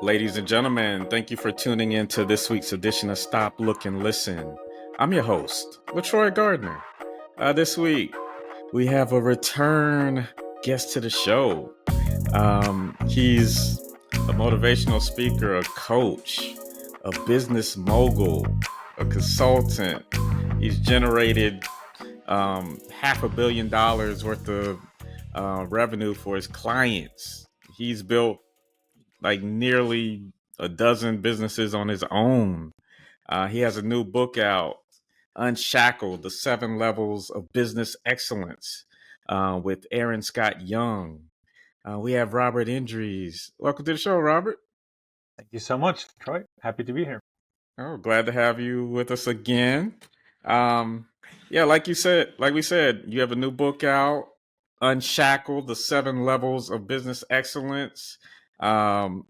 Ladies and gentlemen, thank you for tuning in to this week's edition of Stop, Look, and Listen. I'm your host, LeTroy Gardner. This week, we have a return guest to the show. He's a motivational speaker, a coach, a business mogul, a consultant. He's generated $500 million worth of revenue for his clients. He's built like nearly a dozen businesses on his own. He has a new book out, Unshackled, The 7 Levels of Business Excellence, with Aaron Scott Young. We have Robert Indries. Welcome to the show, Robert. Thank you so much, Troy. Happy to be here. Oh, glad to have you with us again. Um, yeah, like we said, you have a new book out, Unshackled, The 7 Levels of Business Excellence,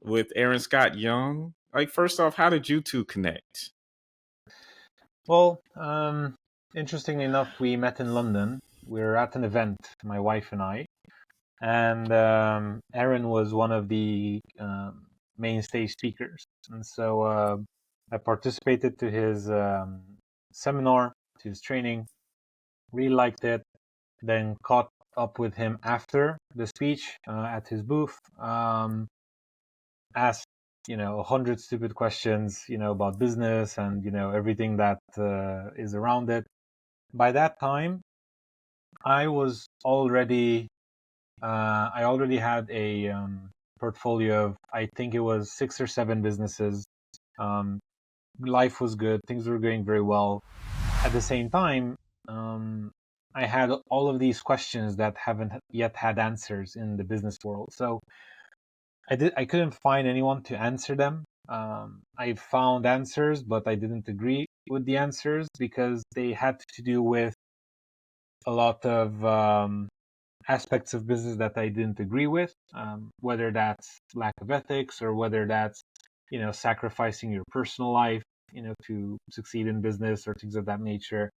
with Aaron Scott Young. Like, first off, how did you two connect? Well, interestingly enough, we met in London. We were at an event, my wife and I, and Aaron was one of the main stage speakers. And so I participated to his seminar, to his training, really liked it, then caught up with him after the speech at his booth, asked 100 stupid questions about business and everything that is around it. By that time I was already I already had a portfolio of, I think it was 6 or 7 businesses. Life was good, things were going very well. At the same time, I had all of these questions that haven't yet had answers in the business world. So I couldn't find anyone to answer them. I found answers, but I didn't agree with the answers because they had to do with a lot of aspects of business that I didn't agree with, whether that's lack of ethics or whether that's sacrificing your personal life to succeed in business or things of that nature.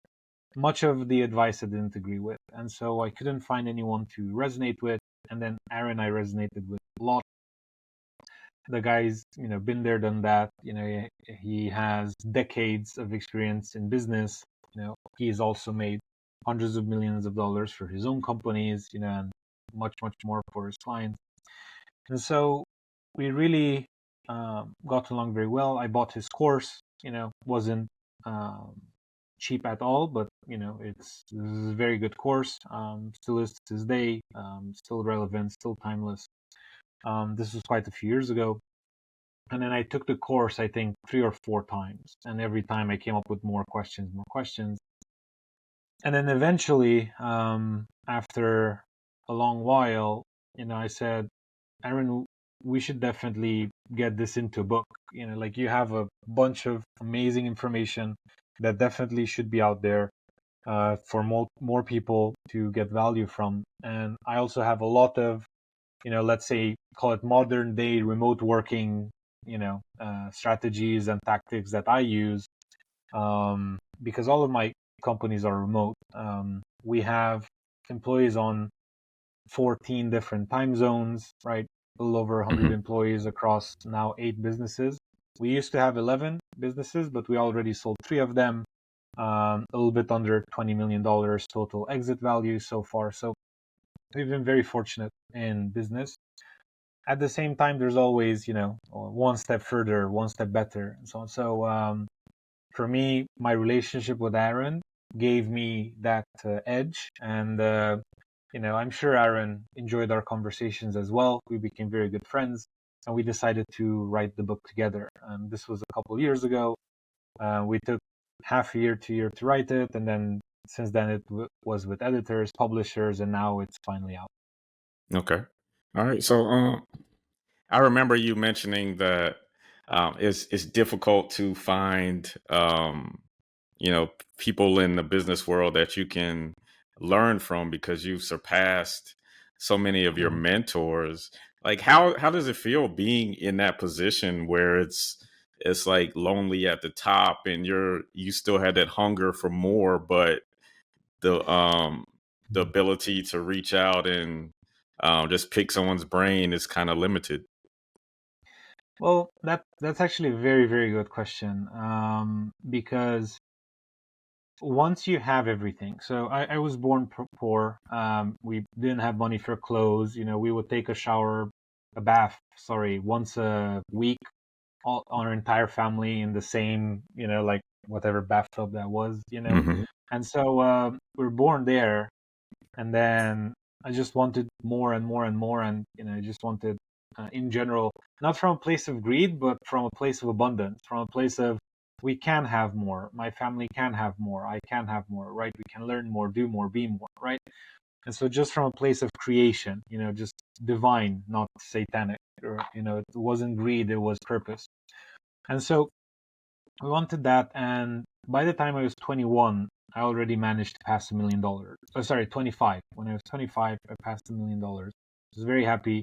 Much of the advice I didn't agree with, and so I couldn't find anyone to resonate with. And then Aaron, I resonated with a lot. The guy's been there, done that. He has decades of experience in business. He's also made hundreds of millions of dollars for his own companies, and much more for his clients. And so we really got along very well. I bought his course. Wasn't cheap at all, but it's a very good course. Still is to this day. Still relevant. Still timeless. This was quite a few years ago. And then I took the course, I think, 3 or 4 times. And every time I came up with more questions. And then eventually, after a long while, I said, Aaron, we should definitely get this into a book. Like, you have a bunch of amazing information that definitely should be out there for more people to get value from. And I also have a lot of, let's say, call it modern day remote working strategies and tactics that I use, because all of my companies are remote. We have employees on 14 different time zones, right? A little over 100 employees across now 8 businesses. We used to have 11 businesses, but we already sold 3 of them. A little bit under $20 million total exit value so far. So we've been very fortunate in business. At the same time, there's always, one step further, one step better, and so on. So for me, my relationship with Aaron gave me that edge, and I'm sure Aaron enjoyed our conversations as well. We became very good friends, and we decided to write the book together. This was a couple of years ago. We took half a year, 2 years to write it, and then since then it was with editors, publishers, and now it's finally out. Okay. All right. So, I remember you mentioning that it's difficult to find people in the business world that you can learn from because you've surpassed so many of your Mhm. mentors. Like, how does it feel being in that position where it's like lonely at the top and you still had that hunger for more, but the ability to reach out and just pick someone's brain is kind of limited. Well, that's actually a very, very good question. Because once you have everything, so I was born poor. We didn't have money for clothes. We would take a bath, sorry, once a week, all our entire family in the same, like whatever bathtub that was. Mm-hmm. And so we were born there, and then I just wanted more and more and more, and I just wanted, in general, not from a place of greed, but from a place of abundance, from a place of we can have more, my family can have more, I can have more, right? We can learn more, do more, be more, right? And so just from a place of creation, just divine, not satanic, or it wasn't greed, it was purpose. And so we wanted that, and by the time I was 21, I already managed to pass $1 million. Oh, sorry, 25. When I was 25, I passed $1 million. I was very happy.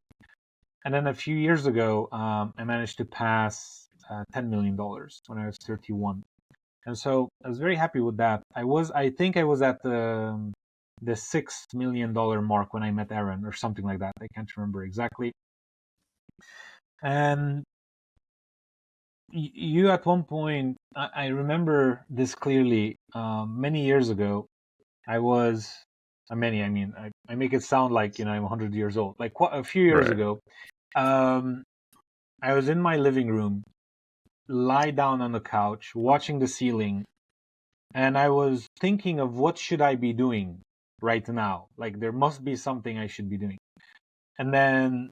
And then a few years ago, I managed to pass $10 million when I was 31. And so I was very happy with that. I think I was at the $6 million mark when I met Aaron, or something like that. I can't remember exactly. And you at one point, I remember this clearly, many years ago, I was, I make it sound like, I'm 100 years old. Like a few years Right. ago, um, I was in my living room, lie down on the couch, watching the ceiling, and I was thinking of what should I be doing right now? Like there must be something I should be doing. And then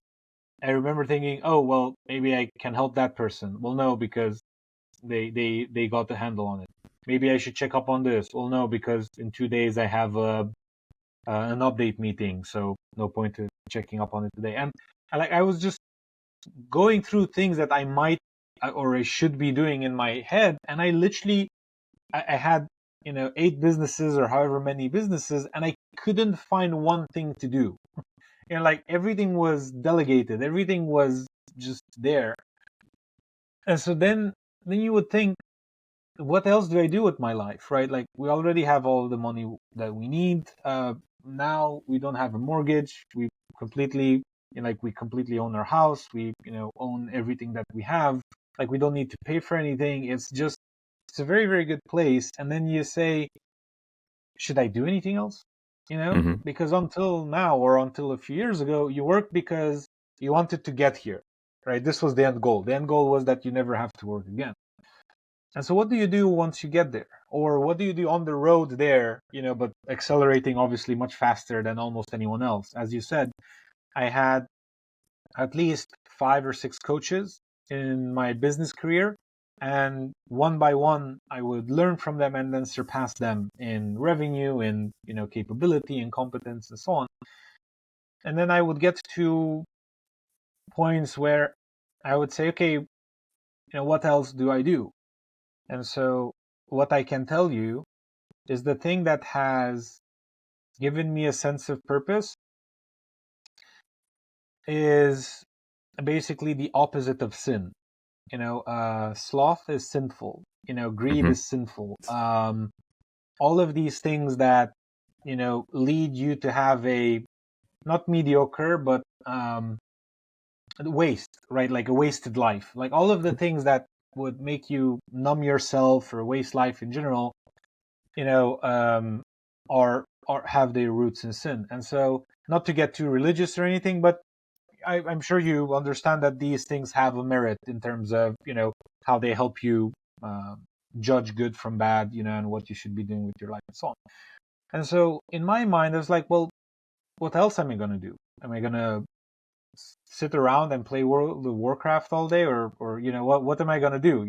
I remember thinking, oh, well, maybe I can help that person. Well, no, because they got the handle on it. Maybe I should check up on this. Well, no, because in 2 days I have an update meeting, so no point to checking up on it today. And I was just going through things that I might or I should be doing in my head, and I literally I had 8 businesses or however many businesses, and I couldn't find one thing to do. Like everything was delegated, everything was just there. And so then you would think, what else do I do with my life, right? Like we already have all the money that we need. Now we don't have a mortgage. We completely own our house. We own everything that we have. Like we don't need to pay for anything. It's a very, very good place. And then you say, should I do anything else? Mm-hmm. Because until now, or until a few years ago, you worked because you wanted to get here, right? This was the end goal. The end goal was that you never have to work again. And so what do you do once you get there? Or what do you do on the road there, but accelerating obviously much faster than almost anyone else? As you said, I had at least 5 or 6 coaches in my business career. And one by one, I would learn from them and then surpass them in revenue, in capability and competence and so on. And then I would get to points where I would say, okay, what else do I do? And so what I can tell you is the thing that has given me a sense of purpose is basically the opposite of sin. Sloth is sinful. Greed Mm-hmm. is sinful. All of these things that lead you to have a not mediocre but waste, right? Like a wasted life. Like all of the things that would make you numb yourself or waste life in general, you know, um, are have their roots in sin. And so, not to get too religious or anything, but I'm sure you understand that these things have a merit in terms of how they help you judge good from bad, and what you should be doing with your life and so on. And so, in my mind, I was like, well, what else am I going to do? Am I going to sit around and play World of Warcraft all day, or what am I going to do?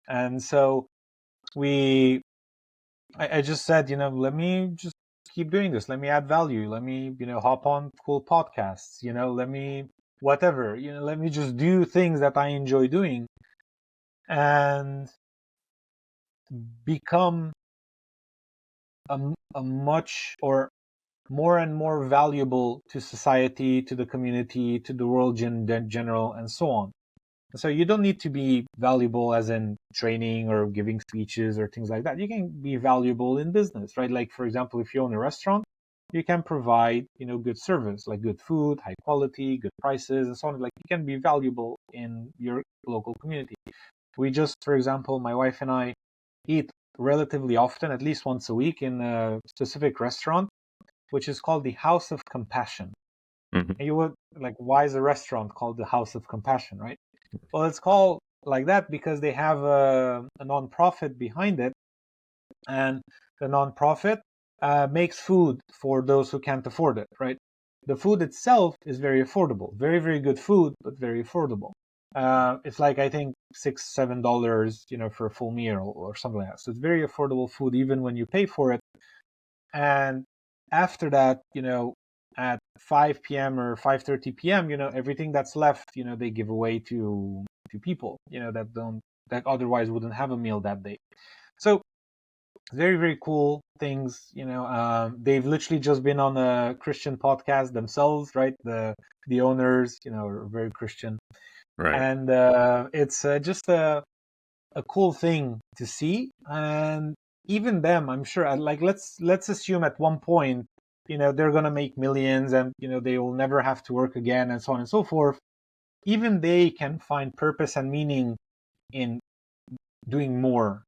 And so we I just said, let me just keep doing this. Let me add value. Let me, hop on cool podcasts. Let me whatever. Let me just do things that I enjoy doing and become a much or more and more valuable to society, to the community, to the world in general, and so on. So you don't need to be valuable as in training or giving speeches or things like that. You can be valuable in business, right? Like, for example, if you own a restaurant, you can provide, good service, like good food, high quality, good prices, and so on. Like, you can be valuable in your local community. We just, for example, my wife and I eat relatively often, at least once a week, in a specific restaurant, which is called the House of Compassion. Mm-hmm. And you would like, why is a restaurant called the House of Compassion, right? Well, it's called like that because they have a nonprofit behind it, and the nonprofit makes food for those who can't afford it, right? The food itself is very affordable, very, very good food, but very affordable. It's like, I think, $6-7, for a full meal or something like that. So it's very affordable food, even when you pay for it. And after that, at 5 p.m. or 5:30 p.m., everything that's left, they give away to people, that otherwise wouldn't have a meal that day. So very, very cool things. They've literally just been on a Christian podcast themselves, right? The owners, are very Christian, Right. and it's just a cool thing to see. And even them, I'm sure, like, let's assume at one point, they're gonna make millions, and they will never have to work again, and so on and so forth. Even they can find purpose and meaning in doing more,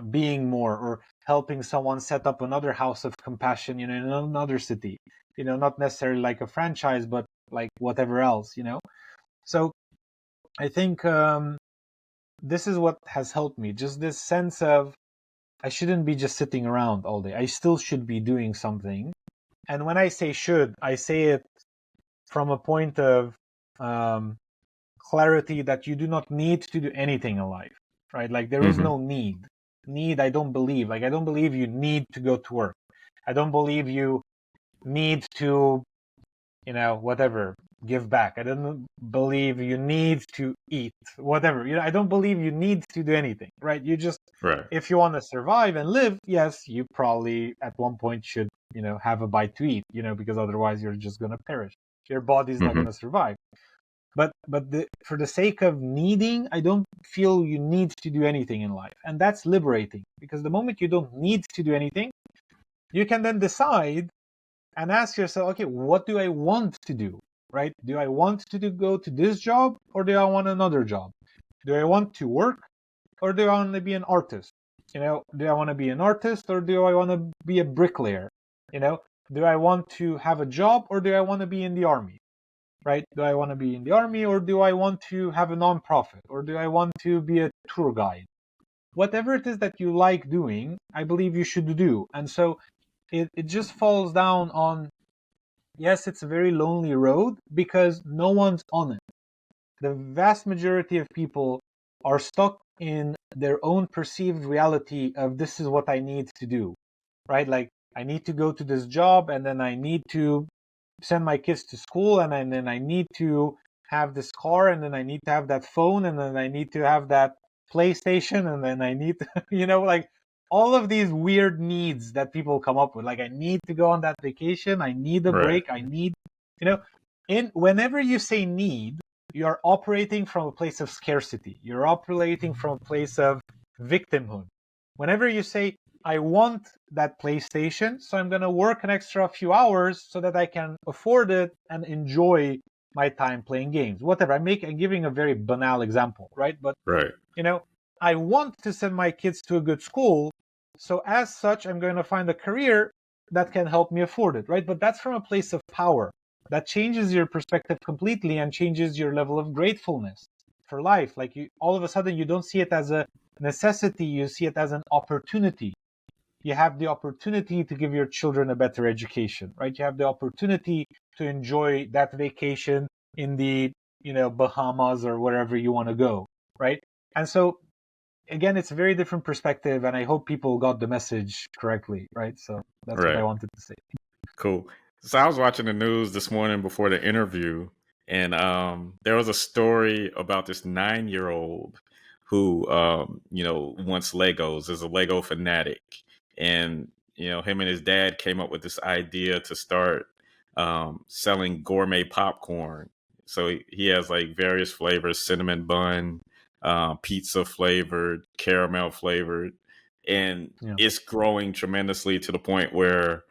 being more, or helping someone set up another house of compassion, in another city, not necessarily like a franchise, but like whatever else, So I think this is what has helped me, just this sense of I shouldn't be just sitting around all day. I still should be doing something. And when I say should, I say it from a point of clarity that you do not need to do anything in life, right? Like, there is no need. I don't believe. Like, I don't believe you need to go to work. I don't believe you need to, whatever, give back. I don't believe you need to eat, whatever. I don't believe you need to do anything, right? You just, Right. if you want to survive and live, yes, you probably at one point should, have a bite to eat, because otherwise you're just going to perish. Your body's not going to survive. But for the sake of needing, I don't feel you need to do anything in life. And that's liberating, because the moment you don't need to do anything, you can then decide and ask yourself, okay, what do I want to do, right? Do I want to go to this job, or do I want another job? Do I want to work, or do I want to be an artist? Do I want to be an artist, or do I want to be a bricklayer? Do I want to have a job, or do I want to be in the army? Right? Do I want to be in the army, or do I want to have a nonprofit, or do I want to be a tour guide? Whatever it is that you like doing, I believe you should do. And so it just falls down on, yes, it's a very lonely road because no one's on it. The vast majority of people are stuck in their own perceived reality of, this is what I need to do, right? Like, I need to go to this job, and then I need to send my kids to school, and then I need to have this car, and then I need to have that phone, and then I need to have that PlayStation, and then I need to, like, all of these weird needs that people come up with. Like, I need to go on that vacation, I need a Right. break, I need, whenever you say need, you're operating from a place of scarcity. You're operating from a place of victimhood. Whenever you say, I want that PlayStation, so I'm going to work an extra few hours so that I can afford it and enjoy my time playing games. Whatever. I'm giving a very banal example, right? But, Right. I want to send my kids to a good school. So as such, I'm going to find a career that can help me afford it, right? But that's from a place of power. That changes your perspective completely and changes your level of gratefulness for life. Like, all of a sudden, you don't see it as a necessity, you see it as an opportunity. You have the opportunity to give your children a better education, right? You have the opportunity to enjoy that vacation in the, Bahamas or wherever you want to go, right? And so, again, it's a very different perspective, and I hope people got the message correctly, right? So that's what I Right. wanted to say. Cool. So I was watching the news this morning before the interview, and there was a story about this 9-year-old who, wants Legos, is a Lego fanatic, and him and his dad came up with this idea to start selling gourmet popcorn. So he has like various flavors: cinnamon bun, pizza flavored, caramel flavored, and Yeah. it's growing tremendously to the point where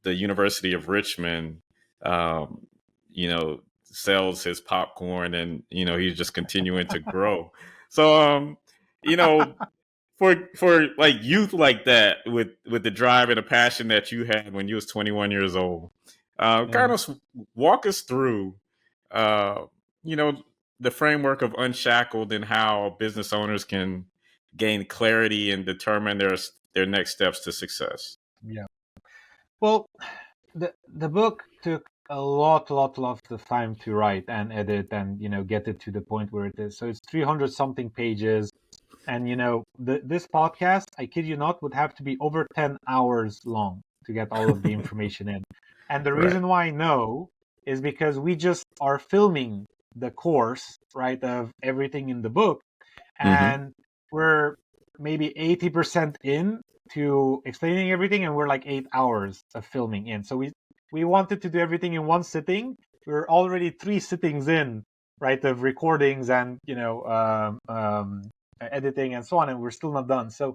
the University of Richmond, um, sells his popcorn, and he's just continuing to grow. So, you know, for like youth like that, with the drive and the passion that you had when you was 21 years old, Yeah. kind of walk us through, uh, you know, the framework of Unshackled and how business owners can gain clarity and determine their next steps to success. Yeah. Well, the book took a lot of time to write and edit and get it to the point where it is. So it's 300 something pages, and this podcast, I kid you not, would have to be over 10 hours long to get all of the information in. And the Right. reason why I know is because we just are filming the course, right, of everything in the book, Mm-hmm. and we're maybe 80% in to explaining everything, and we're like 8 hours of filming in. So we wanted to do everything in one sitting. We're already 3 sittings in, right, of recordings and editing and so on, and we're still not done. So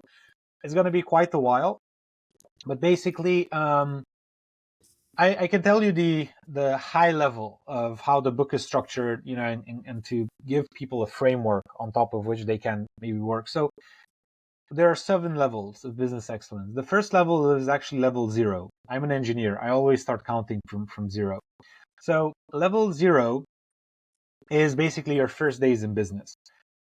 it's going to be quite a while. But basically, I can tell you the high level of how the book is structured, and to give people a framework on top of which they can maybe work. So there are 7 levels of business excellence. The first level is actually level 0. I'm an engineer. I always start counting from 0. So level 0 is basically your first days in business.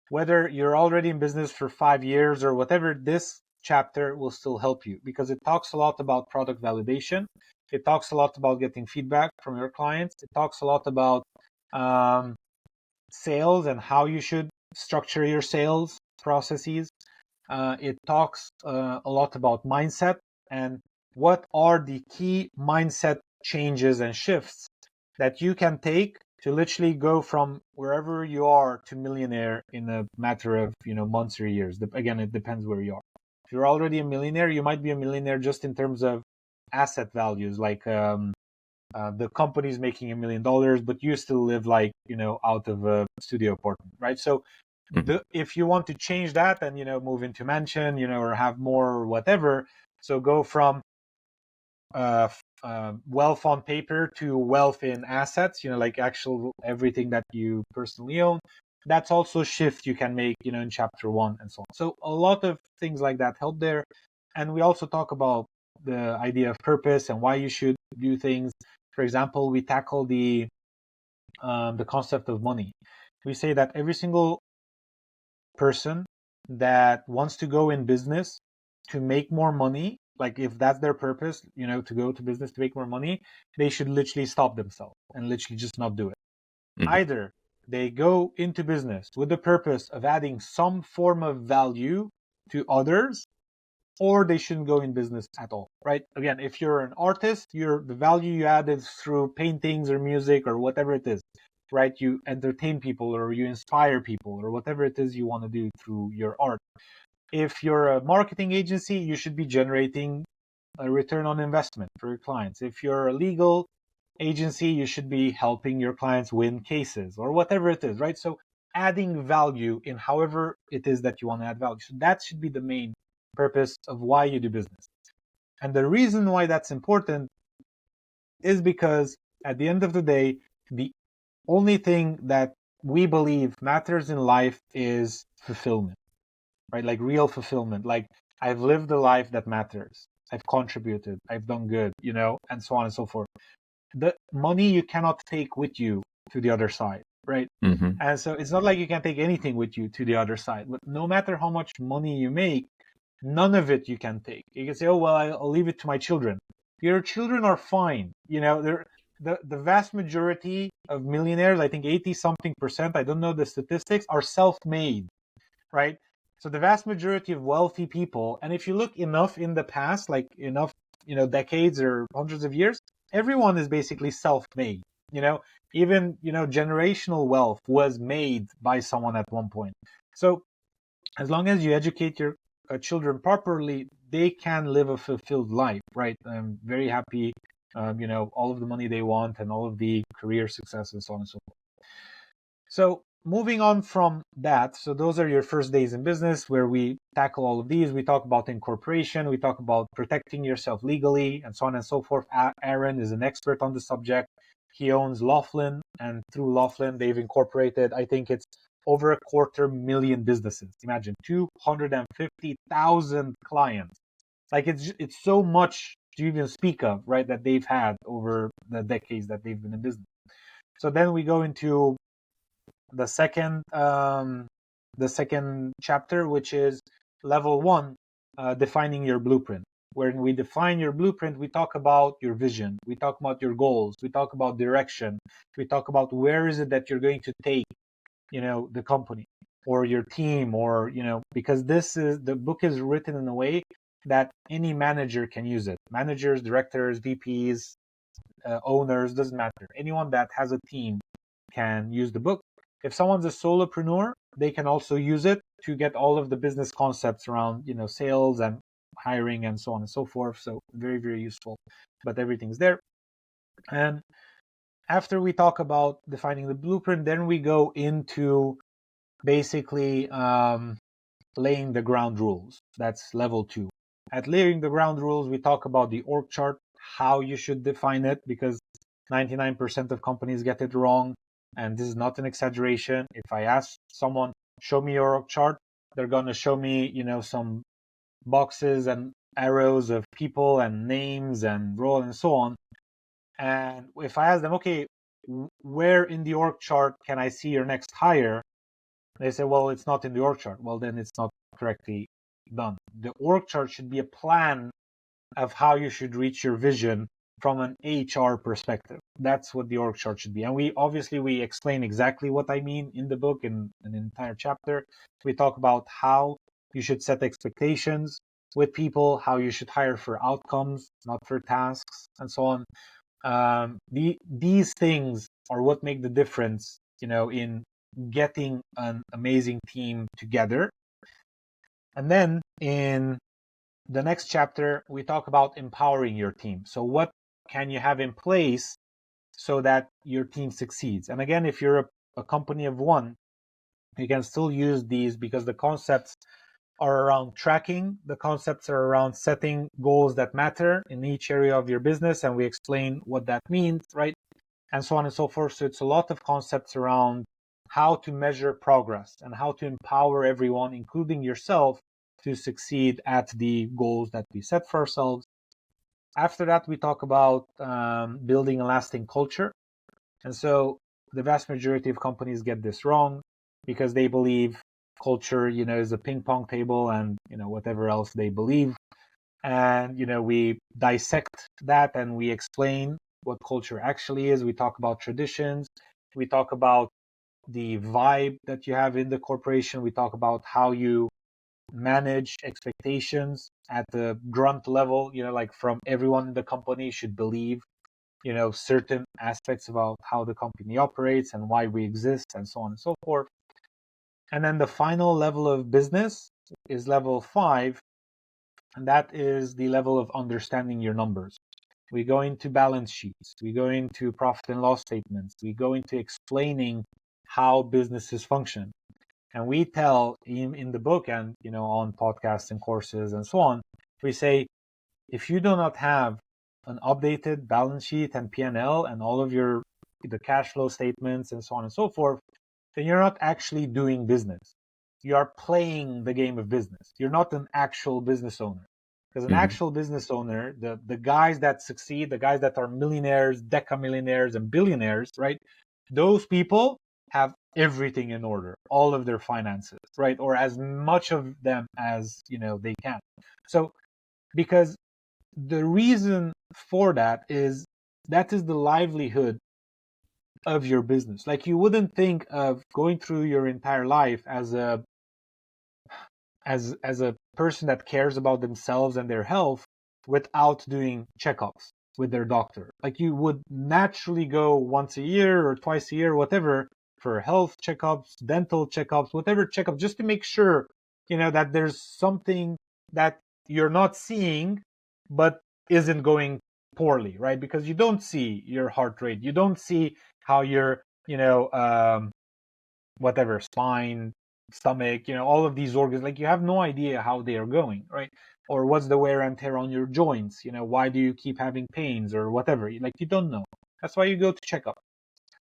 Whether you're already in business for 5 years or whatever, this chapter will still help you because it talks a lot about product validation. It talks a lot about getting feedback from your clients. It talks a lot about sales and how you should structure your sales processes. It talks a lot about mindset and what are the key mindset changes and shifts that you can take to literally go from wherever you are to millionaire in a matter of months or years. Again, it depends where you are. If you're already a millionaire, you might be a millionaire just in terms of asset values, like the company's making $1 million, but you still live like out of a studio apartment, right? So Mm-hmm. if you want to change that and move into mansion, or have more or whatever, so go from wealth on paper to wealth in assets, like actual everything that you personally own. That's also a shift you can make, in chapter 1 and so on. So a lot of things like that help there. And we also talk about the idea of purpose and why you should do things. For example, we tackle the concept of money. We say that every single person that wants to go in business to make more money, like if that's their purpose, to go to business to make more money, they should literally stop themselves and literally just not do it. Mm-hmm. Either they go into business with the purpose of adding some form of value to others, or they shouldn't go in business at all, right? Again, if you're an artist, the value you add is through paintings or music or whatever it is, right? You entertain people or you inspire people or whatever it is you want to do through your art. If you're a marketing agency, you should be generating a return on investment for your clients. If you're a legal agency, you should be helping your clients win cases or whatever it is, right? So adding value in however it is that you want to add value. So that should be the main purpose of why you do business. And the reason why that's important is because at the end of the day, the only thing that we believe matters in life is fulfillment, right? Like real fulfillment. Like I've lived a life that matters. I've contributed. I've done good, and so on and so forth. The money you cannot take with you to the other side, right? Mm-hmm. And so it's not like you can take anything with you to the other side. But no matter how much money you make, none of it you can take. You can say, "Oh well, I'll leave it to my children." Your children are fine. They're the vast majority of millionaires, I think 80 something percent, I don't know the statistics, are self-made, right? So the vast majority of wealthy people, and if you look enough in the past, like enough, decades or hundreds of years, everyone is basically self-made. Even generational wealth was made by someone at one point. So as long as you educate your children properly, they can live a fulfilled life, right? I'm very happy, all of the money they want and all of the career success and so on and so forth. So moving on from that, so those are your first days in business where we tackle all of these. We talk about incorporation, we talk about protecting yourself legally, and so on and so forth. Aaron is an expert on the subject. He owns Laughlin, and through Laughlin, they've incorporated, I think it's over 250,000 businesses. Imagine 250,000 clients. Like it's so much to even speak of, right? That they've had over the decades that they've been in business. So then we go into the second chapter, which is level 1, defining your blueprint. When we define your blueprint, we talk about your vision, we talk about your goals, we talk about direction, we talk about where is it that you're going to take, the company or your team, or because the book is written in a way that any manager can use it. Managers, directors, VPs, owners, doesn't matter. Anyone that has a team can use the book. If someone's a solopreneur, they can also use it to get all of the business concepts around, sales and hiring and so on and so forth. So very, very useful, but everything's there. And after we talk about defining the blueprint, then we go into basically laying the ground rules. That's level 2. At laying the ground rules, we talk about the org chart, how you should define it, because 99% of companies get it wrong. And this is not an exaggeration. If I ask someone, show me your org chart, they're going to show me, some boxes and arrows of people and names and role and so on. And if I ask them, okay, where in the org chart can I see your next hire? They say, well, it's not in the org chart. Well, then it's not correctly done. The org chart should be a plan of how you should reach your vision from an HR perspective. That's what the org chart should be. And we explain exactly what I mean in the book in an entire chapter. We talk about how you should set expectations with people, how you should hire for outcomes, not for tasks, and so on. These things are what make the difference, in getting an amazing team together. And then in the next chapter, we talk about empowering your team. So what can you have in place so that your team succeeds? And again, if you're a company of one, you can still use these because the concepts are around tracking. The concepts are around setting goals that matter in each area of your business. And we explain what that means, right? And so on and so forth. So it's a lot of concepts around how to measure progress and how to empower everyone, including yourself, to succeed at the goals that we set for ourselves. After that, we talk about building a lasting culture. And so the vast majority of companies get this wrong because they believe culture, is a ping pong table and, whatever else they believe. And, we dissect that and we explain what culture actually is. We talk about traditions. We talk about the vibe that you have in the corporation. We talk about how you manage expectations at the grunt level, like from everyone in the company should believe, certain aspects about how the company operates and why we exist and so on and so forth. And then the final level of business is level 5, and that is the level of understanding your numbers. We go into balance sheets, we go into profit and loss statements, we go into explaining how businesses function. And we tell in the book and, on podcasts and courses and so on, we say, if you do not have an updated balance sheet and P&L and all of the cash flow statements and so on and so forth, then you're not actually doing business. You are playing the game of business. You're not an actual business owner. Because an actual business owner, the guys that succeed, the guys that are millionaires, decamillionaires, and billionaires, right? Those people have everything in order, all of their finances, right? Or as much of them as, they can. So, because the reason for that is the livelihood of your business. Like you wouldn't think of going through your entire life as a person that cares about themselves and their health without doing checkups with their doctor. Like you would naturally go once a year or twice a year, whatever, for health checkups, dental checkups, whatever checkup, just to make sure, that there's something that you're not seeing, but isn't going poorly, right? Because you don't see your heart rate, you don't see how your, whatever, spine, stomach, all of these organs, like you have no idea how they are going, right? Or what's the wear and tear on your joints? Why do you keep having pains or whatever? Like you don't know. That's why you go to checkup.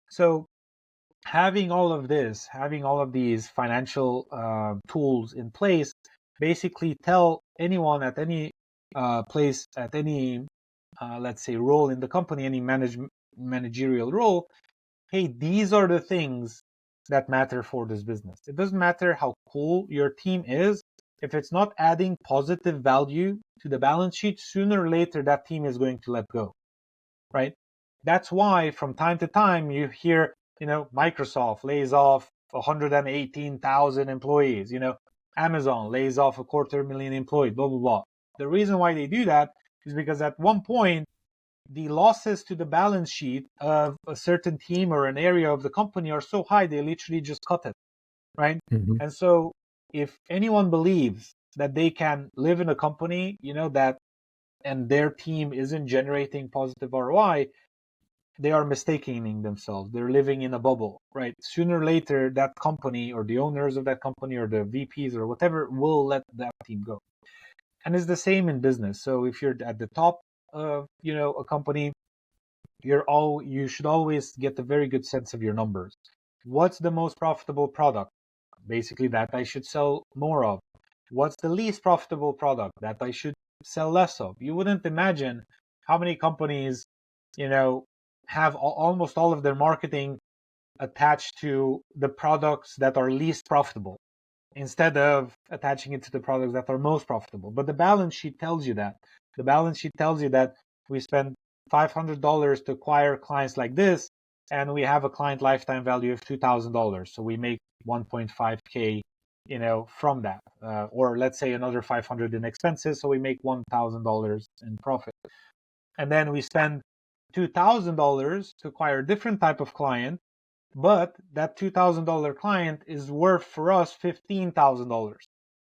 So having all of this, having all of these financial tools in place, basically tell anyone at any place, at any, let's say, role in the company, any managerial role, hey, these are the things that matter for this business. It doesn't matter how cool your team is. If it's not adding positive value to the balance sheet, sooner or later that team is going to let go, right? That's why from time to time you hear, Microsoft lays off 118,000 employees, Amazon lays off 250,000 employees, blah, blah, blah. The reason why they do that is because at one point, the losses to the balance sheet of a certain team or an area of the company are so high, they literally just cut it, right? Mm-hmm. And so if anyone believes that they can live in a company, that and their team isn't generating positive ROI, they are mistaking themselves. They're living in a bubble, right? Sooner or later, that company or the owners of that company or the VPs or whatever will let that team go. And it's the same in business. So if you're at the top of, a company, you should always get a very good sense of your numbers. What's the most profitable product? Basically, that I should sell more of. What's the least profitable product that I should sell less of? You wouldn't imagine how many companies, have almost all of their marketing attached to the products that are least profitable instead of attaching it to the products that are most profitable. But the balance sheet tells you that. The balance sheet tells you that we spend $500 to acquire clients like this, and we have a client lifetime value of $2,000. So we make 1.5K, from that. Or let's say another 500 in expenses, so we make $1,000 in profit. And then we spend $2,000 to acquire a different type of client, but that $2,000 client is worth for us $15,000,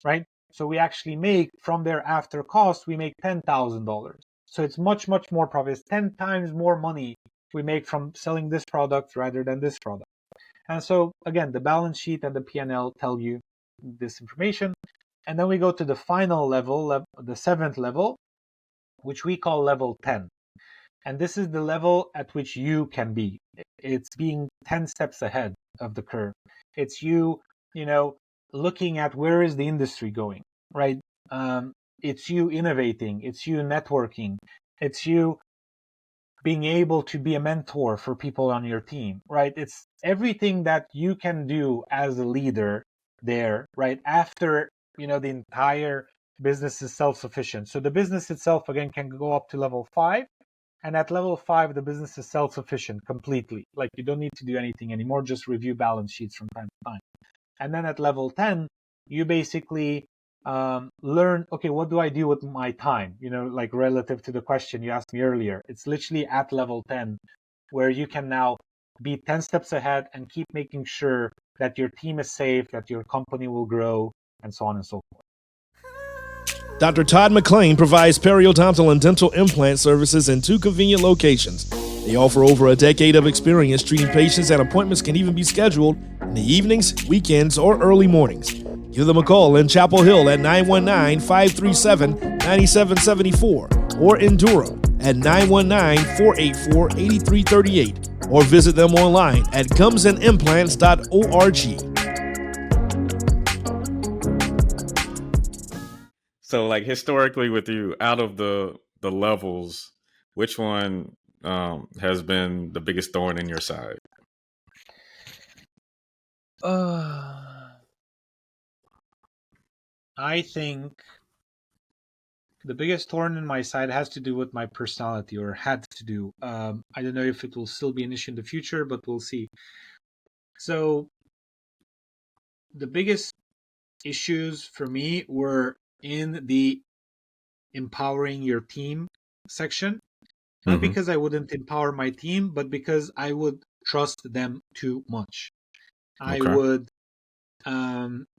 right? So we actually make from their after cost, we make $10,000. So it's much, much more profit. It's 10 times more money we make from selling this product rather than this product. And so again, the balance sheet and the P&L tell you this information. And then we go to the final level, the seventh level, which we call level 10. And this is the level at which you can be. It's being 10 steps ahead of the curve. It's you, looking at where is the industry going, right? It's you innovating. It's you networking. It's you being able to be a mentor for people on your team, right? It's everything that you can do as a leader there, right? After, the entire business is self-sufficient. So the business itself, again, can go up to level 5. And at level 5, the business is self-sufficient completely. Like you don't need to do anything anymore, just review balance sheets from time to time. And then at level 10, you basically learn, okay, what do I do with my time? Like relative to the question you asked me earlier. It's literally at level 10 where you can now be 10 steps ahead and keep making sure that your team is safe, that your company will grow, and so on and so forth. Dr. Todd McLean provides periodontal and dental implant services in 2 convenient locations. They offer over a decade of experience treating patients, and appointments can even be scheduled in the evenings, weekends, or early mornings. Give them a call in Chapel Hill at 919-537-9774 or in Durham at 919-484-8338 or visit them online at gumsandimplants.org. So, like historically, with you, out of the levels, which one has been the biggest thorn in your side? I think the biggest thorn in my side has to do with my personality, or had to do. I don't know if it will still be an issue in the future, but we'll see. So the biggest issues for me were in the empowering your team section. Not because I wouldn't empower my team, but because I would trust them too much. I would,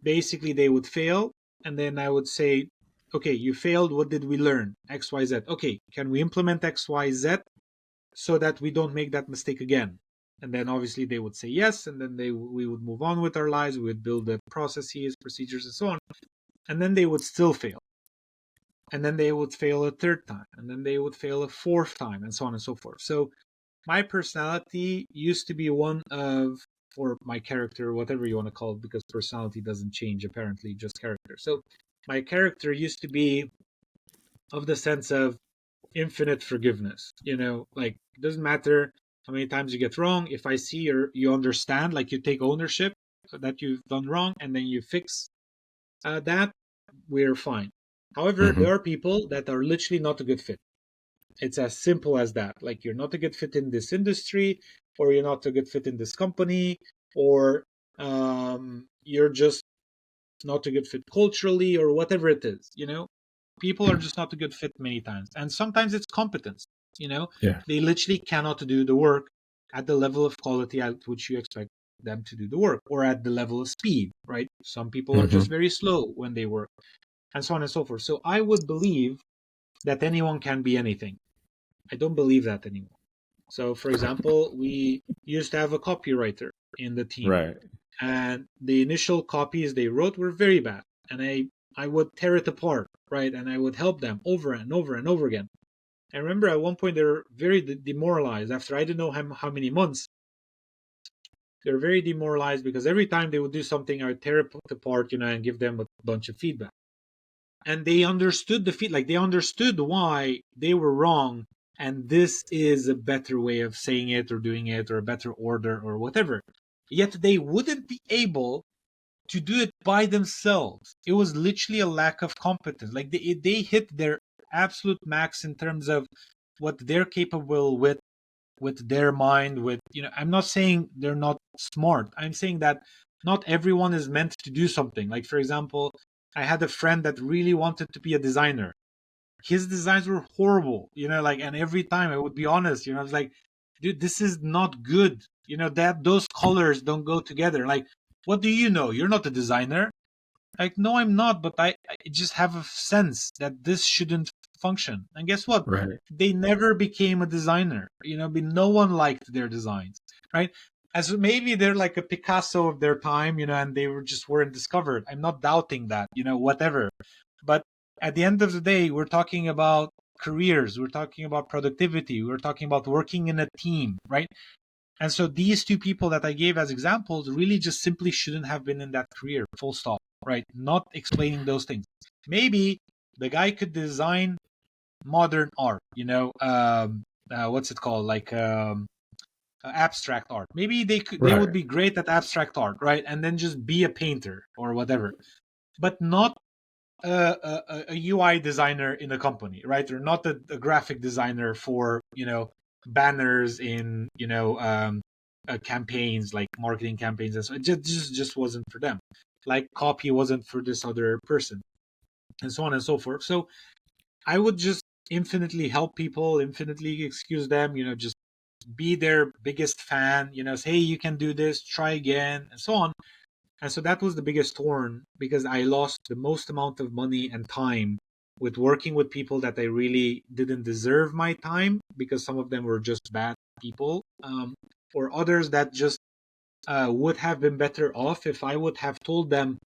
basically, they would fail, and then I would say, okay, you failed. What did we learn? X, Y, Z. Okay, can we implement X, Y, Z so that we don't make that mistake again? And then obviously they would say yes, and then we would move on with our lives. We would build the processes, procedures, and so on. And then they would still fail. And then they would fail a third time, and then they would fail a fourth time, and so on and so forth. So my personality used to be one of, or my character, whatever you want to call it, because personality doesn't change, apparently, just character. So my character used to be of the sense of infinite forgiveness. Like, it doesn't matter how many times you get wrong. If I see you understand, like you take ownership that you've done wrong, and then you fix that, we're fine. However, there are people that are literally not a good fit. It's as simple as that. Like, you're not a good fit in this industry, or you're not a good fit in this company, or you're just not a good fit culturally, or whatever it is. People are just not a good fit many times. And sometimes it's competence. They literally cannot do the work at the level of quality at which you expect them to do the work, or at the level of speed, right? Some people are just very slow when they work, and so on and so forth. So I would believe that anyone can be anything. I don't believe that anymore. So, for example, we used to have a copywriter in the team. Right. And the initial copies they wrote were very bad. And I would tear it apart, right? And I would help them over and over and over again. I remember at one point they were very demoralized. After I didn't know how many months, they were very demoralized because every time they would do something, I would tear it apart, and give them a bunch of feedback. And they understood they understood why they were wrong, and this is a better way of saying it or doing it, or a better order or whatever. Yet they wouldn't be able to do it by themselves. It was literally a lack of competence. Like, they hit their absolute max in terms of what they're capable with their mind, I'm not saying they're not smart. I'm saying that not everyone is meant to do something. Like, for example, I had a friend that really wanted to be a designer. His designs were horrible, and every time I would be honest, I was like, dude, this is not good. That those colors don't go together. Like, what do you know? You're not a designer. Like, no, I'm not, but I just have a sense that this shouldn't function. And guess what? Right. They never became a designer. No one liked their designs, right? As maybe they're like a Picasso of their time, and they weren't discovered. I'm not doubting that, whatever. But at the end of the day, we're talking about careers. We're talking about productivity. We're talking about working in a team, right? And so these two people that I gave as examples really just simply shouldn't have been in that career, full stop, right? Not explaining those things. Maybe the guy could design modern art, what's it called? Like abstract art. Maybe they would be great at abstract art, right? And then just be a painter or whatever, but not a UI designer in a company, right? Or not a graphic designer for, banners in, campaigns, like marketing campaigns. And so it just wasn't for them. Like, copy wasn't for this other person, and so on and so forth. So I would just infinitely help people, infinitely excuse them, just be their biggest fan, say, hey, you can do this, try again, and so on. And so that was the biggest thorn, because I lost the most amount of money and time with working with people that I really didn't deserve my time, because some of them were just bad people, or others that just would have been better off if I would have told them,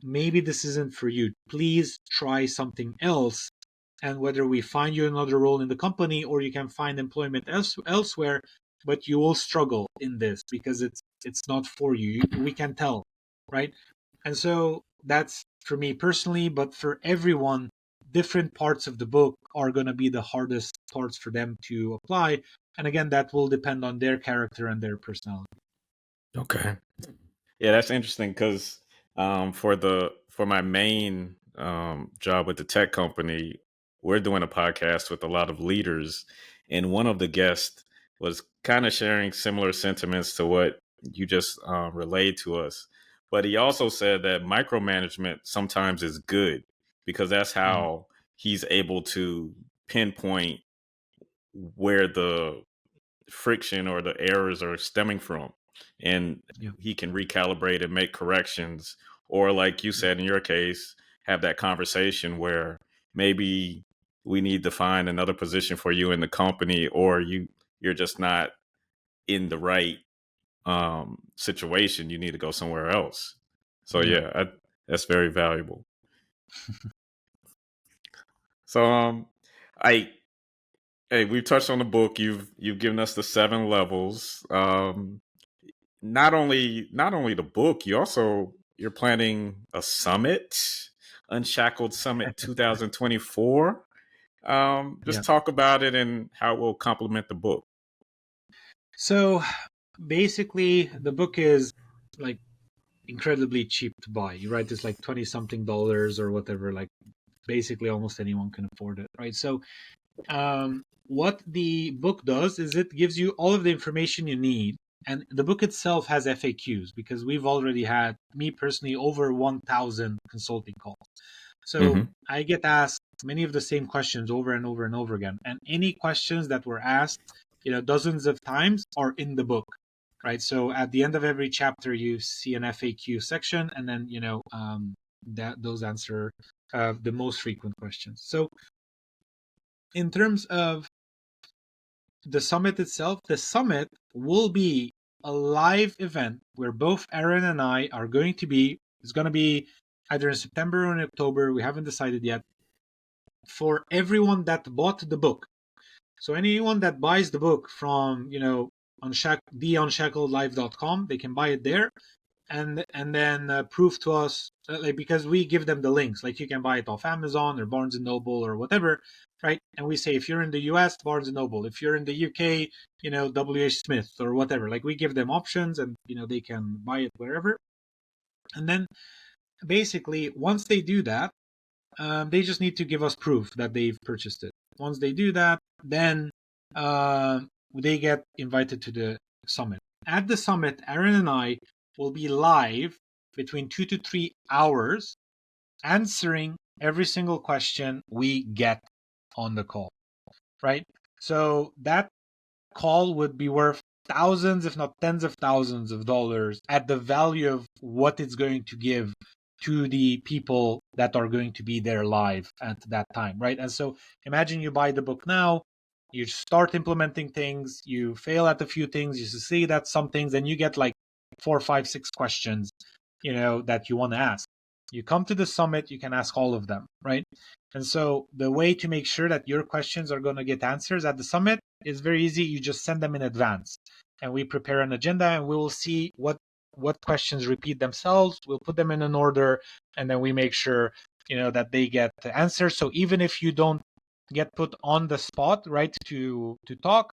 maybe this isn't for you. Please try something else. And whether we find you another role in the company, or you can find employment elsewhere, but you will struggle in this because it's not for you. We can tell, right? And so that's for me personally, but for everyone, different parts of the book are going to be the hardest parts for them to apply. And again, that will depend on their character and their personality. Okay. Yeah, that's interesting because for my main job with the tech company, we're doing a podcast with a lot of leaders, and one of the guests was kind of sharing similar sentiments to what you just relayed to us. But he also said that micromanagement sometimes is good because that's how he's able to pinpoint where the friction or the errors are stemming from, and he can recalibrate and make corrections, or like you said in your case, have that conversation where maybe we need to find another position for you in the company, or you're just not in the right situation, you need to go somewhere else. So Yeah. that's very valuable. So I hey, we've touched on the book. You've given us the 7 levels. Not only the book, you're planning a summit, Unshackled Summit 2024. Yeah. Just talk about it and how it will complement the book. So basically, the book is like incredibly cheap to buy. You write this like 20 something dollars or whatever, like basically almost anyone can afford it, right? So what the book does is it gives you all of the information you need. And the book itself has FAQs because we've already had, me personally, over 1,000 consulting calls. So Mm-hmm. I get asked many of the same questions over and over and over again. And any questions that were asked, dozens of times are in the book, right? So at the end of every chapter, you see an FAQ section, and then, those answer the most frequent questions. So in terms of the summit itself, the summit will be a live event where both Aaron and I are going to be. It's going to be either in September or in October. We haven't decided yet. For everyone that bought the book. So anyone that buys the book from, theunshackledlife.com, they can buy it there. And then prove to us, like, because we give them the links, like you can buy it off Amazon or Barnes and Noble or whatever, right? And we say, if you're in the US, Barnes and Noble, if you're in the UK, WH Smith or whatever, like we give them options, and they can buy it wherever. And then basically once they do that, they just need to give us proof that they've purchased it. Once they do that, then they get invited to the summit. At the summit, Aaron and I will be live between 2 to 3 hours answering every single question we get on the call, right? So that call would be worth thousands, if not tens of thousands of dollars at the value of what it's going to give to the people that are going to be there live at that time, right? And so imagine you buy the book now, you start implementing things, you fail at a few things, you succeed at some things, and you get like 4, 5, 6 questions, that you want to ask. You come to the summit, you can ask all of them, right? And so the way to make sure that your questions are going to get answers at the summit is very easy. You just send them in advance, and we prepare an agenda, and we will see what questions repeat themselves. We'll put them in an order, and then we make sure that they get the answer. So even if you don't get put on the spot, right, to talk,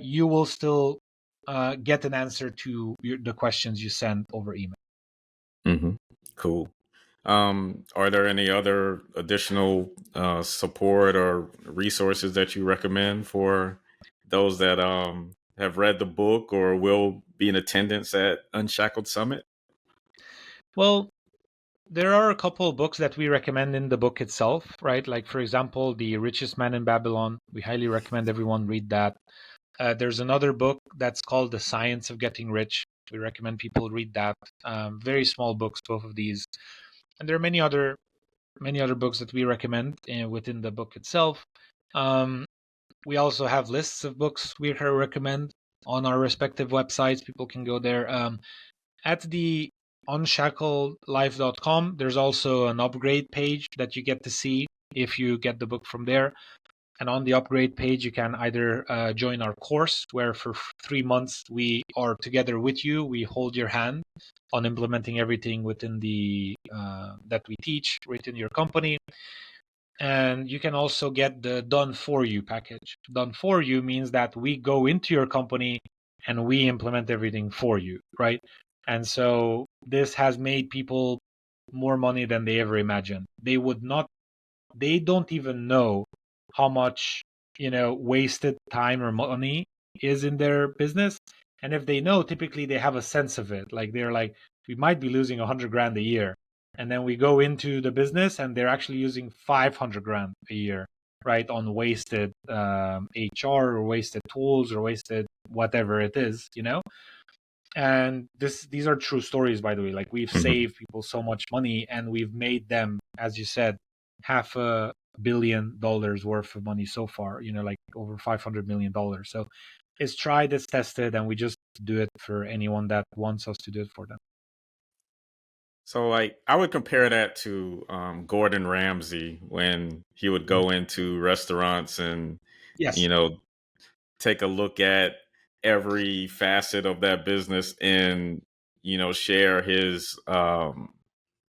you will still get an answer to the questions you send over email. Mm-hmm. Cool. Are there any other additional support or resources that you recommend for those that have read the book or will be in attendance at Unshackled Summit? Well, there are a couple of books that we recommend in the book itself, right? Like, for example, The Richest Man in Babylon. We highly recommend everyone read that. There's another book that's called The Science of Getting Rich. We recommend people read that. Very small books, both of these. And there are many other books that we recommend within the book itself. We also have lists of books we recommend on our respective websites. People can go there. At the unshackledlife.com, there's also an upgrade page that you get to see if you get the book from there. And on the upgrade page, you can either join our course, where for 3 months we are together with you. We hold your hand on implementing everything within the that we teach within your company. And you can also get the done for you package. Done for you means that we go into your company and we implement everything for you, right? And so this has made people more money than they ever imagined. They don't even know how much, wasted time or money is in their business. And if they know, typically they have a sense of it. Like, they're like, we might be losing 100 grand a year. And then we go into the business and they're actually using 500 grand a year, right, on wasted HR or wasted tools or wasted whatever it is, And these are true stories, by the way. Like, we've saved people so much money, and we've made them, as you said, $500 million worth of money so far, like over $500 million. So it's tried, it's tested, and we just do it for anyone that wants us to do it for them. So, like, I would compare that to Gordon Ramsay when he would go into restaurants and, Yes. you know, take a look at every facet of that business and, share his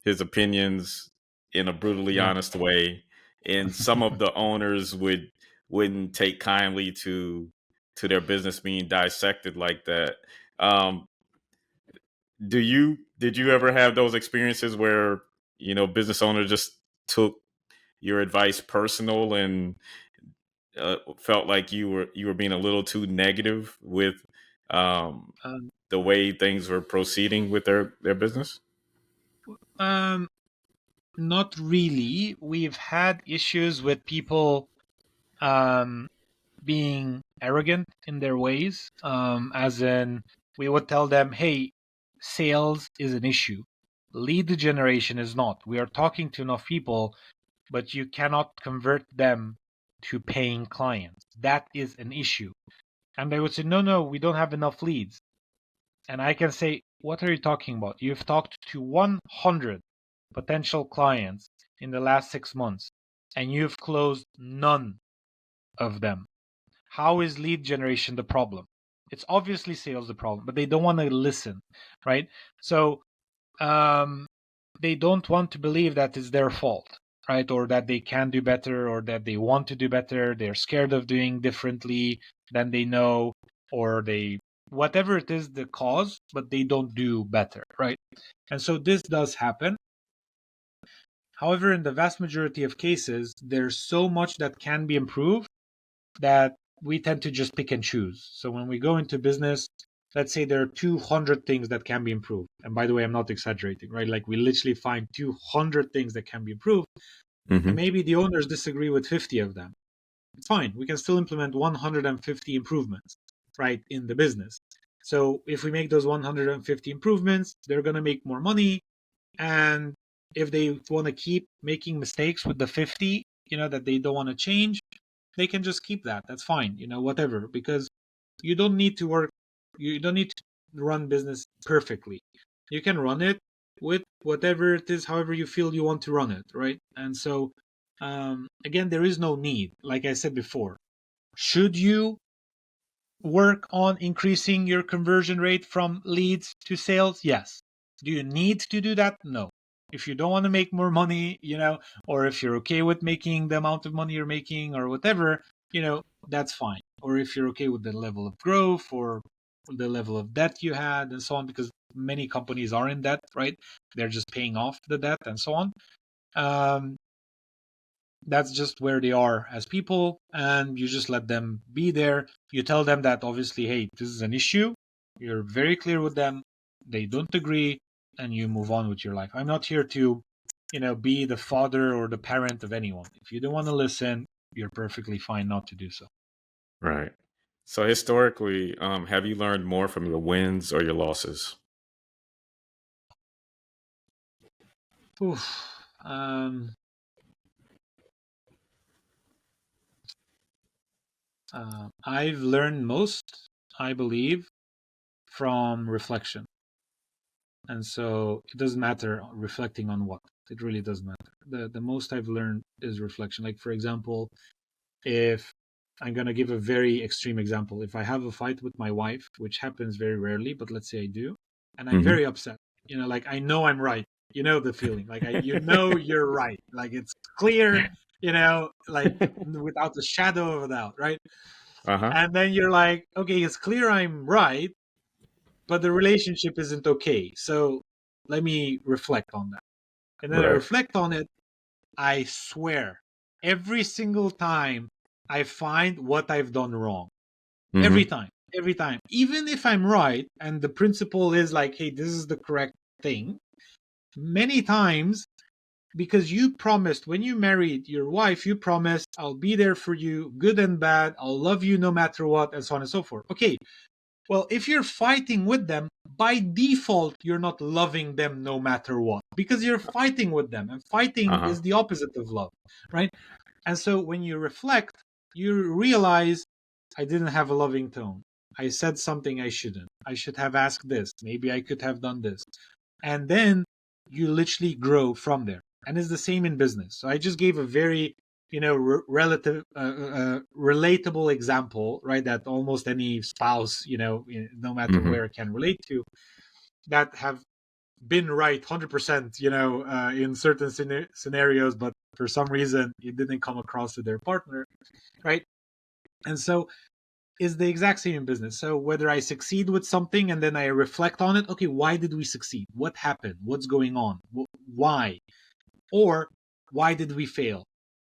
opinions in a brutally Yeah. honest way. And some of the owners wouldn't take kindly to their business being dissected like that. Um, did you ever have those experiences where business owners just took your advice personal and felt like you were being a little too negative with um, Um, the way things were proceeding with their business? um, Not really. We've had issues with people being arrogant in their ways, as in we would tell them, hey, sales is an issue. Lead generation is not. We are talking to enough people, but you cannot convert them to paying clients. That is an issue. And they would say, no, we don't have enough leads. And I can say, what are you talking about? You've talked to 100 potential clients in the last 6 months, and you've closed none of them. How is lead generation the problem? It's obviously sales the problem, but they don't want to listen, right? So they don't want to believe that it's their fault, right? Or that they can do better, or that they want to do better. They're scared of doing differently than they know, or they, whatever it is the cause, but they don't do better, right? And so this does happen. However, in the vast majority of cases, there's so much that can be improved that we tend to just pick and choose. So when we go into business, let's say there are 200 things that can be improved. And by the way, I'm not exaggerating, right? Like we literally find 200 things that can be improved. Mm-hmm. And maybe the owners disagree with 50 of them. Fine, we can still implement 150 improvements, right, in the business. So if we make those 150 improvements, they're going to make more money. And if they want to keep making mistakes with the 50, that they don't want to change, they can just keep that. That's fine, whatever, because you don't need to run business perfectly. You can run it with whatever it is, however you feel you want to run it, right? And so, again, there is no need. Like I said before, should you work on increasing your conversion rate from leads to sales? Yes. Do you need to do that? No. If you don't want to make more money, or if you're okay with making the amount of money you're making or whatever, that's fine. Or if you're okay with the level of growth or the level of debt you had and so on, because many companies are in debt, right? They're just paying off the debt and so on. That's just where they are as people, and you just let them be there. You tell them that obviously, hey, this is an issue. You're very clear with them. They don't agree, and you move on with your life. I'm not here to, be the father or the parent of anyone. If you don't want to listen, you're perfectly fine not to do so. Right. So historically, have you learned more from your wins or your losses? Oof. I've learned most, I believe, from reflection. And so it doesn't matter reflecting on what. It really doesn't matter. The most I've learned is reflection. Like, for example, if I'm going to give a very extreme example, if I have a fight with my wife, which happens very rarely, but let's say I do, and I'm very upset, like I know I'm right. The feeling, like you're right. Like it's clear, like without a shadow of a doubt, right? Uh-huh. And then you're like, okay, it's clear I'm right, but the relationship isn't okay. So let me reflect on that. And then I Right. reflect on it. I swear, every single time I find what I've done wrong. Mm-hmm. Every time. Even if I'm right, and the principle is like, hey, this is the correct thing. Many times, because you promised when you married your wife, you promised, I'll be there for you, good and bad. I'll love you no matter what, and so on and so forth. Okay. Well, if you're fighting with them, by default, you're not loving them no matter what, because you're fighting with them, and fighting is the opposite of love, right? And so when you reflect, you realize I didn't have a loving tone. I said something I shouldn't. I should have asked this. Maybe I could have done this. And then you literally grow from there. And it's the same in business. So I just gave a very, relatable example, right? That almost any spouse, no matter where, can relate to, that have been right 100%, in certain scenarios, but for some reason it didn't come across to their partner, right? And so is the exact same in business. So whether I succeed with something and then I reflect on it, okay, why did we succeed? What happened? What's going on? Why? Or why did we fail?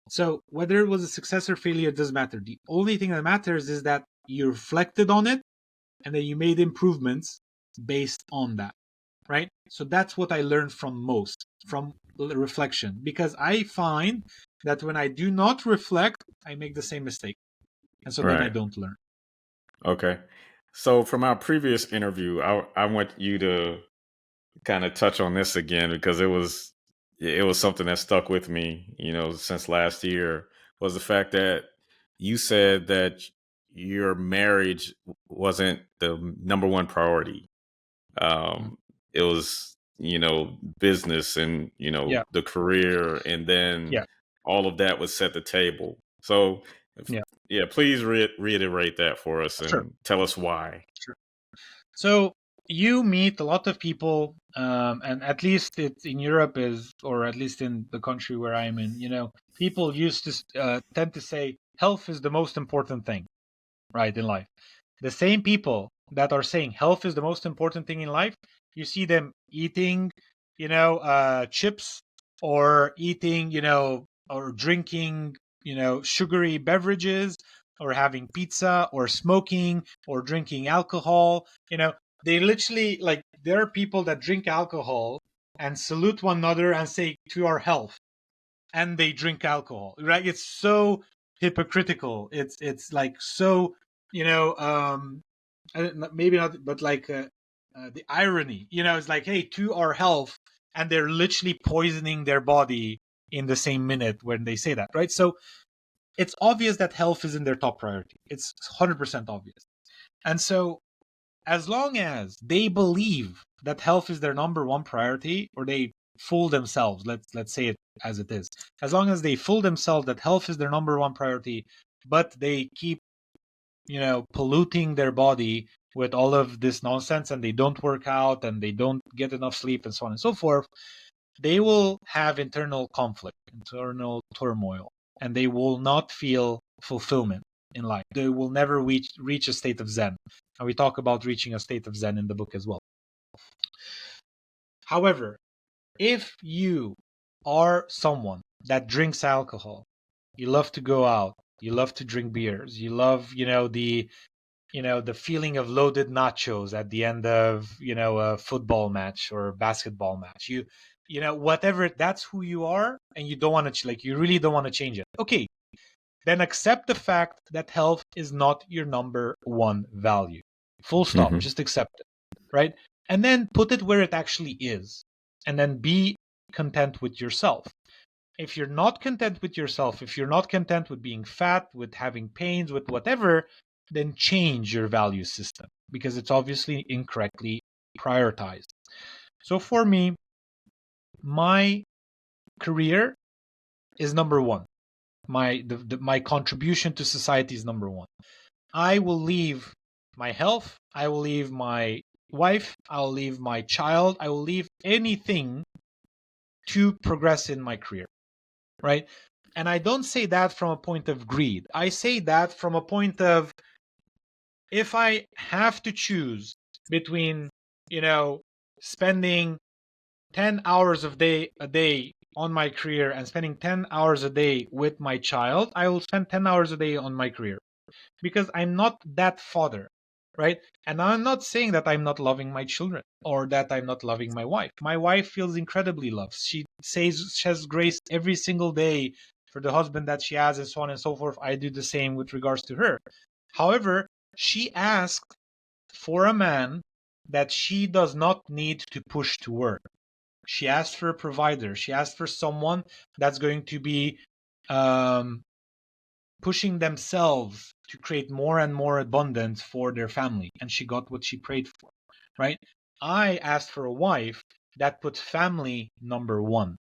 So whether it was a success or failure, it doesn't matter. The only thing that matters is that you reflected on it and then you made improvements based on that, right? So that's what I learned from reflection, because I find that when I do not reflect, I make the same mistake. And so then I don't learn. Okay. So from our previous interview, I want you to kind of touch on this again, because it was something that stuck with me, since last year, was the fact that you said that your marriage wasn't the number one priority. It was, business and, the career, and then all of that was set the table. So please reiterate that for us and tell us why. Sure. So you meet a lot of people, and at least it's in Europe or at least in the country where I'm in, people used to tend to say health is the most important thing, right, in life. The same people that are saying health is the most important thing in life, you see them eating, chips, or eating, or drinking, sugary beverages, or having pizza, or smoking, or drinking alcohol. They literally, like, there are people that drink alcohol and salute one another and say, to our health, and they drink alcohol, right? It's so hypocritical. It's like, so, maybe not, but like the irony, it's like, hey, to our health, and they're literally poisoning their body in the same minute when they say that, right? So it's obvious that health isn't their top priority. It's 100% obvious. And so as long as they believe that health is their number one priority, or they fool themselves, let's say it as it is, as long as they fool themselves that health is their number one priority, but they keep, polluting their body with all of this nonsense, and they don't work out, and they don't get enough sleep, and so on and so forth, they will have internal conflict, internal turmoil, and they will not feel fulfillment in life. They will never reach a state of Zen. And we talk about reaching a state of Zen in the book as well. However, if you are someone that drinks alcohol, you love to go out, you love to drink beers, you love, the feeling of loaded nachos at the end of, a football match or a basketball match, whatever, that's who you are, and you don't want to, you really don't want to change it. Okay, then accept the fact that health is not your number one value. Full stop. Just accept it, right? And then put it where it actually is. And then be content with yourself. If you're not content with yourself, if you're not content with being fat, with having pains, with whatever, then change your value system, because it's obviously incorrectly prioritized. So for me, my career is number one. My contribution to society is number one. I will leave my health, I will leave my wife, I'll leave my child, I will leave anything to progress in my career, right? And I don't say that from a point of greed. I say that from a point of, if I have to choose between, spending 10 hours a day on my career and spending 10 hours a day with my child, I will spend 10 hours a day on my career, because I'm not that father, right? And I'm not saying that I'm not loving my children or that I'm not loving my wife. My wife feels incredibly loved. She says she has grace every single day for the husband that she has, and so on and so forth. I do the same with regards to her. However, she asked for a man that she does not need to push to work. She asked for a provider. She asked for someone that's going to be pushing themselves to create more and more abundance for their family, and she got what she prayed for, right? I asked for a wife that puts family number one.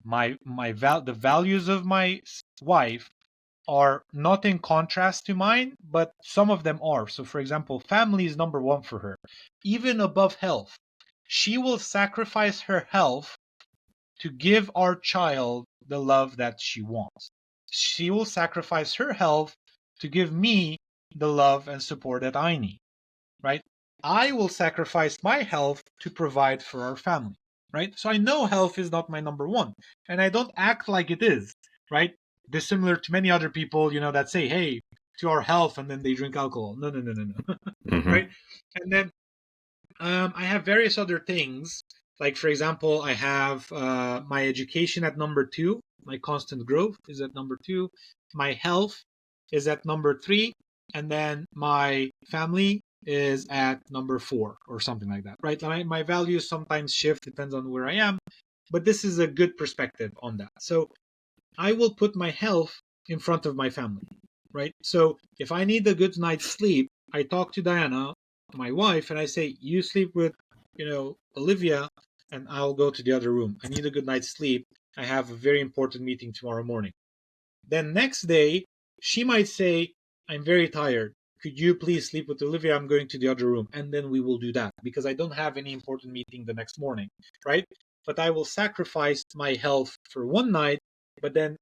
The values of my wife are not in contrast to mine, but some of them are. So, for example, family is number one for her, even above health. She will sacrifice her health to give our child the love that she wants. She will sacrifice her health to give me the love and support that I need, right? I will sacrifice my health to provide for our family, right? So I know health is not my number one, and I don't act like it is, right? Dissimilar to many other people, that say, hey, to our health, and then they drink alcohol. No, no, no, no, no. Mm-hmm. Right? And then I have various other things. Like, for example, I have my education at number 2. My constant growth is at number 2. My health is at number 3. And then my family is at number 4 or something like that, right? My values sometimes shift, depends on where I am. But this is a good perspective on that. So I will put my health in front of my family, right? So if I need a good night's sleep, I talk to Diana, my wife, and I say, you sleep with, Olivia, and I'll go to the other room. I need a good night's sleep. I have a very important meeting tomorrow morning. Then next day, she might say, I'm very tired. Could you please sleep with Olivia? I'm going to the other room. And then we will do that because I don't have any important meeting the next morning, right? But I will sacrifice my health for one night, but then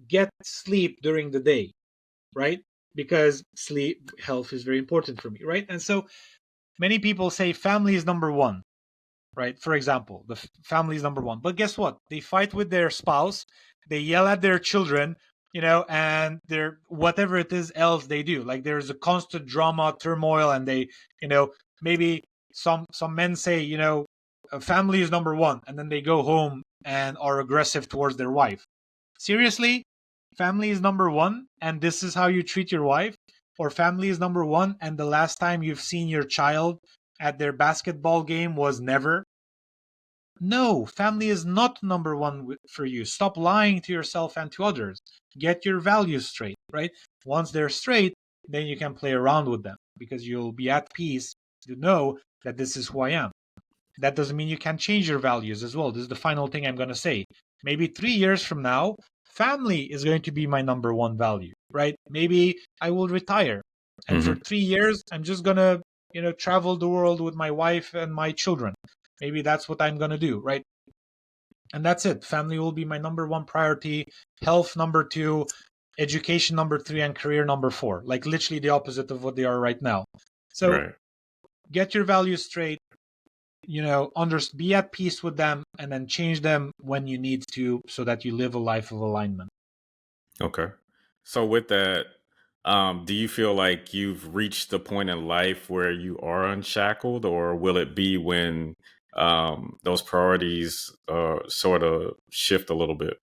get sleep during the day, right? Because health is very important for me, right? And so many people say family is number one, right? For example, the family is number one. But guess what? They fight with their spouse, they yell at their children, and they're whatever it is else they do. Like there's a constant drama, turmoil, and they, maybe some men say, family is number one, and then they go home and are aggressive towards their wife. Seriously? Family is number one, and this is how you treat your wife? Or family is number one, and the last time you've seen your child at their basketball game was never? No, family is not number one for you. Stop lying to yourself and to others. Get your values straight, right? Once they're straight, then you can play around with them because you'll be at peace to know that this is who I am. That doesn't mean you can't change your values as well. This is the final thing I'm going to say. Maybe 3 years from now, family is going to be my number one value, right? Maybe I will retire. And for 3 years, I'm just going to, travel the world with my wife and my children. Maybe that's what I'm going to do, right? And that's it. Family will be my number one priority, health number 2, education number 3, and career number 4. Like literally the opposite of what they are right now. So Get your values straight, be at peace with them, and then change them when you need to so that you live a life of alignment. Okay. So with that, do you feel like you've reached the point in life where you are unshackled, or will it be when those priorities sort of shift a little bit?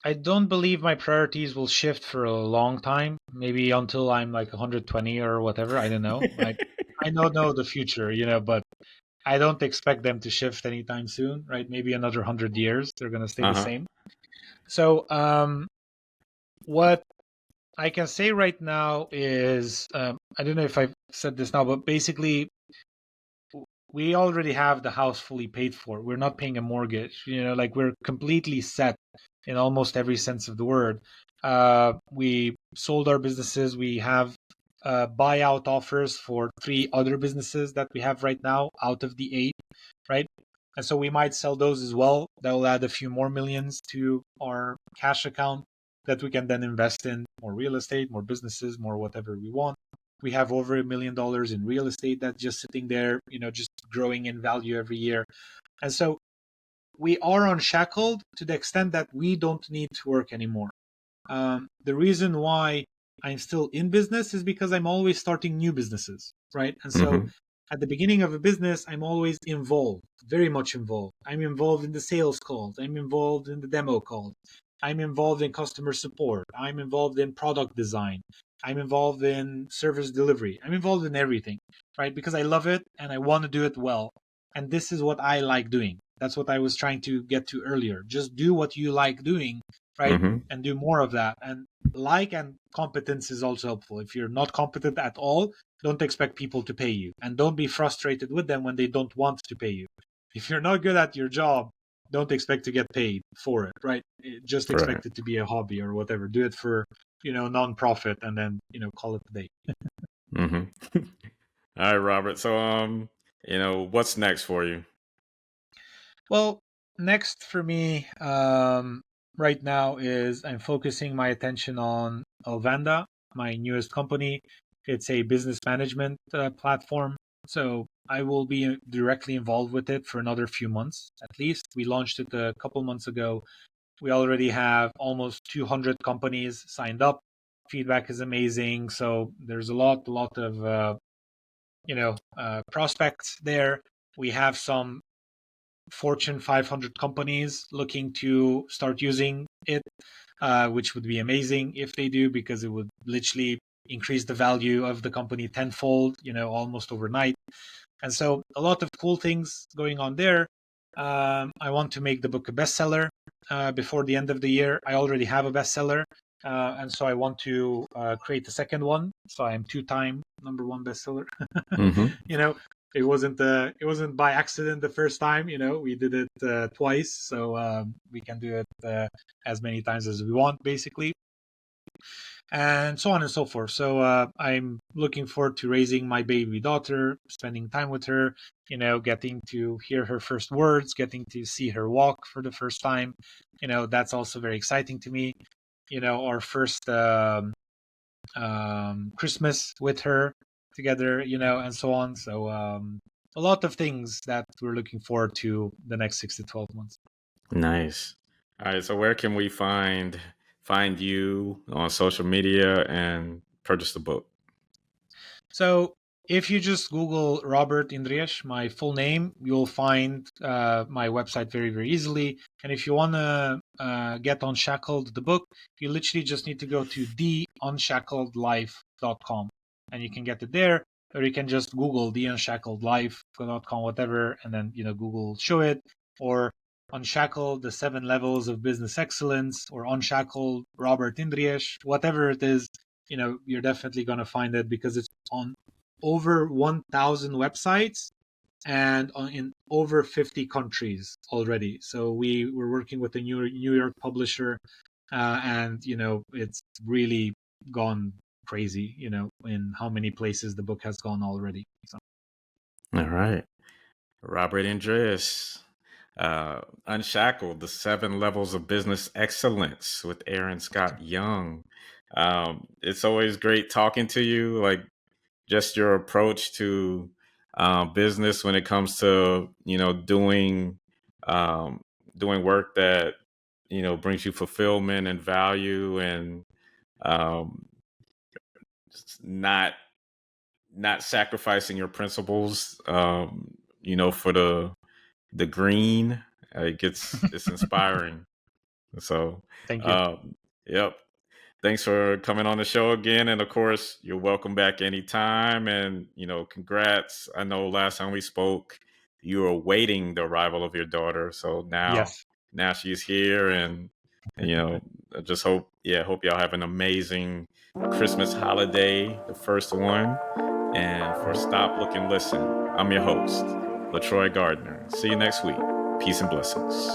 I don't believe my priorities will shift for a long time, maybe until I'm like 120 or whatever. I don't know. I don't know the future, but I don't expect them to shift anytime soon, right? Maybe another 100 years, they're going to stay the same. So what I can say right now is, I don't know if I've said this now, but basically we already have the house fully paid for. We're not paying a mortgage, we're completely set in almost every sense of the word. We sold our businesses. We have buyout offers for 3 other businesses that we have right now out of the 8, right? And so we might sell those as well. That will add a few more millions to our cash account that we can then invest in more real estate, more businesses, more whatever we want. We have over $1 million in real estate that's just sitting there, just growing in value every year. And so we are unshackled to the extent that we don't need to work anymore. The reason why I'm still in business is because I'm always starting new businesses, right? And so at the beginning of a business, I'm always involved, very much involved. I'm involved in the sales calls. I'm involved in the demo calls. I'm involved in customer support. I'm involved in product design. I'm involved in service delivery. I'm involved in everything, right? Because I love it and I want to do it well. And this is what I like doing. That's what I was trying to get to earlier. Just do what you like doing, right? Mm-hmm. And do more of that. And competence is also helpful. If you're not competent at all, don't expect people to pay you, and don't be frustrated with them when they don't want to pay you. If you're not good at your job, don't expect to get paid for it, right? Just Right. expect it to be a hobby or whatever. Do it for, non-profit, and then, call it a day. Mm-hmm. All right, Robert. So, what's next for you? Well, next for me, right now is I'm focusing my attention on Elvanda, my newest company. It's a business management platform. So I will be directly involved with it for another few months at least. We launched it a couple months ago. We already have almost 200 companies signed up. Feedback is amazing. So there's a lot of prospects there. We have some Fortune 500 companies looking to start using it, which would be amazing if they do, because it would literally increase the value of the company tenfold, almost overnight. And so a lot of cool things going on there. I want to make the book a bestseller before the end of the year. I already have a bestseller, and so I want to create a second one. So I am 2-time #1 bestseller. Mm-hmm. It wasn't by accident the first time. We did it twice, so we can do it as many times as we want, basically, and so on and so forth. So I'm looking forward to raising my baby daughter, spending time with her, getting to hear her first words, getting to see her walk for the first time. That's also very exciting to me. Our first Christmas with her together, and so on. So a lot of things that we're looking forward to the next 6 to 12 months. Nice. All right. So, where can we find you on social media and purchase the book? So if you just Google Robert Indries, my full name, you'll find my website very, very easily. And if you want to get Unshackled, the book, you literally just need to go to theunshackledlife.com and you can get it there. Or you can just Google theunshackledlife.com, whatever, and then, Google show it. Or Unshackled, the 7 levels of business excellence, or Unshackled, Robert Indries, whatever it is, you're definitely going to find it, because it's on over 1,000 websites and in over 50 countries already. So we're working with a New York publisher, and it's really gone crazy, in how many places the book has gone already. So. All right. Robert Indries, Unshackled, the 7 levels of business excellence with Aaron Scott Young. It's always great talking to you. Like, just your approach to business when it comes to, doing work that, brings you fulfillment and value, and um, not sacrificing your principles, for the green. It's inspiring. So, Thank you. yep. Thanks for coming on the show again. And of course, you're welcome back anytime. And, congrats. I know last time we spoke, you were awaiting the arrival of your daughter. So Yes. now she's here. And I just hope y'all have an amazing Christmas holiday, the first one. And for Stop, Look, and Listen, I'm your host, LeTroy Gardner. See you next week. Peace and blessings.